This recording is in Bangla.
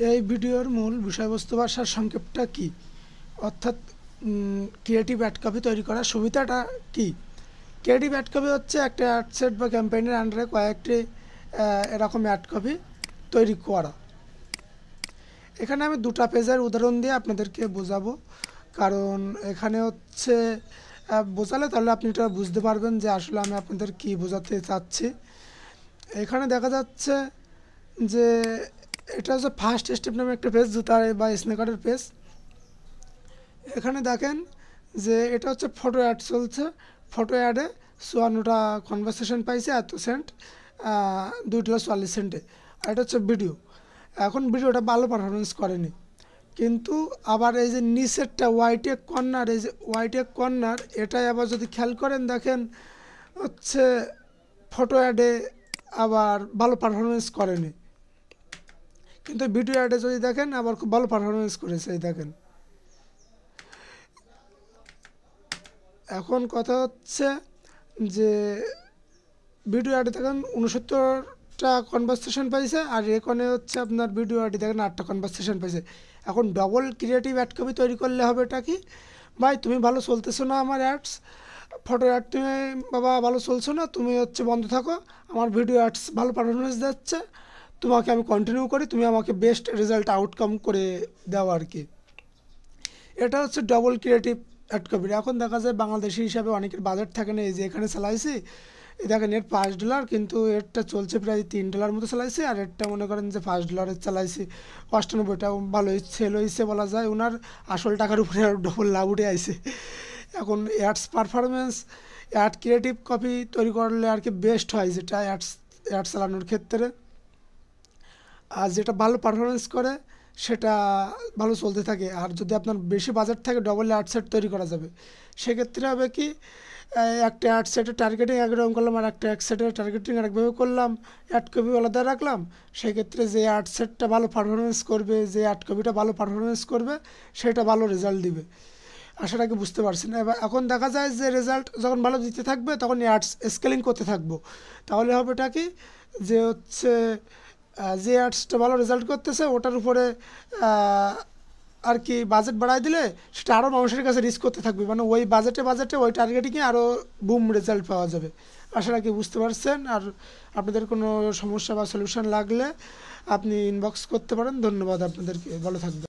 এই ভিডিওর মূল বিষয়বস্তু বা সারসংক্ষেপটা কি, অর্থাৎ ক্রিয়েটিভ অ্যাড কপি তৈরি করার সুবিধাটা কি। ক্রিয়েটিভ অ্যাড কপি হচ্ছে একটা অ্যাড সেট বা ক্যাম্পেইনের আন্ডারে কয়েকটি এরকম অ্যাড কপি তৈরি করা। এখানে আমি দুটো পেজের উদাহরণ দিয়ে আপনাদেরকে বোঝাবো, কারণ এখানে হচ্ছে বোঝালে তাহলে আপনি এটা বুঝতে পারবেন যে আসলে আমি আপনাদের কি বোঝাতে চাচ্ছি। এখানে দেখা যাচ্ছে যে এটা হচ্ছে ফার্স্ট স্টেপ নামে একটা পেজ, জুতা বা স্নেকারের পেজ। এখানে দেখেন যে এটা হচ্ছে ফটো অ্যাড চলছে। ফটো অ্যাডে 54টা কনভারসেশন পাইছে, এত সেন্ট, 2.44 সেন্টে। আর এটা হচ্ছে ভিডিও। এখন ভিডিওটা ভালো পারফরমেন্স করেনি, কিন্তু আবার এই যে নিচেরটা ওয়াইটেক কর্নার, এই যে ওয়াইটেক কর্নার, এটাই আবার যদি খেয়াল করেন দেখেন হচ্ছে ফটো অ্যাডে আবার ভালো পারফরমেন্স করেনি, কিন্তু ভিডিও অ্যাডে যদি দেখেন আবার খুব ভালো পারফরমেন্স করেছে। এই দেখেন, এখন কথা হচ্ছে যে ভিডিও অ্যাডে দেখেন 69টা কনভারসেশন পাইছে, আর এখানে হচ্ছে আপনার ভিডিও অ্যাডে দেখেন 8টা কনভারসেশন পাইছে। এখন ডবল ক্রিয়েটিভ অ্যাড কপি তৈরি করলে হবে এটা কি, ভাই তুমি ভালো চলতেছো না, আমার অ্যাডস ফটো অ্যাড তুমি বাবা ভালো চলছো না, তুমি হচ্ছে বন্ধ থাকো, আমার ভিডিও অ্যাডস ভালো পারফরমেন্স দিচ্ছে, তোমাকে আমি কন্টিনিউ করি, তুমি আমাকে বেস্ট রেজাল্ট আউটকাম করে দাও আর কি। এটা হচ্ছে ডবল ক্রিয়েটিভ অ্যাড কপি। এখন দেখা যায় বাংলাদেশি হিসাবে অনেকের বাজেট থাকে না। এই যে এখানে চালাইছি, এই দেখেন এর $5, কিন্তু এরটা চলছে প্রায় $3 মতো চালাইছি, আর এরটা মনে করেন যে $5 চালাইছি 98টাও ভালোই সেল হয়েছে বলা যায়। ওনার আসল টাকার উপরে আর ডবল লাভ উঠে আইছে। এখন ads performance add creative copy তৈরি করলে আর কি বেস্ট হয়, যেটা অ্যাড চালানোর ক্ষেত্রে। আর যেটা ভালো পারফরমেন্স করে সেটা ভালো চলতে থাকে। আর যদি আপনার বেশি বাজেট থাকে ডবল অ্যাড সেট তৈরি করা যাবে। সেক্ষেত্রে হবে কি, একটা অ্যাড সেটের টার্গেটিং একরকম করলাম, আর একটা অ্যাড সেটের টার্গেটিং আরেকভাবে করলাম, অ্যাড কপি আলাদা রাখলাম। সেক্ষেত্রে যে অ্যাড সেটটা ভালো পারফরমেন্স করবে, যে অ্যাড কপিটা ভালো পারফরমেন্স করবে, সেটা ভালো রেজাল্ট দিবে। আশাটাকে বুঝতে পারছি না। এবার এখন দেখা যায় যে রেজাল্ট যখন ভালো দিতে থাকবে তখন অ্যাডস স্কেলিং করতে থাকবো। তাহলে হবে এটা কি, যে হচ্ছে যে অ্যাডসটা ভালো রেজাল্ট করতেছে ওটার উপরে আর কি বাজেট বাড়াই দিলে সেটা আরও মানুষের কাছে রিস্ক করতে থাকবে, মানে ওই বাজেটে ওই টার্গেটিংয়ে আরও বুম রেজাল্ট পাওয়া যাবে। আশা রাখি বুঝতে পারছেন। আর আপনাদের কোনো সমস্যা বা সলিউশন লাগলে আপনি ইনবক্স করতে পারেন। ধন্যবাদ আপনাদেরকে, ভালো থাকবেন।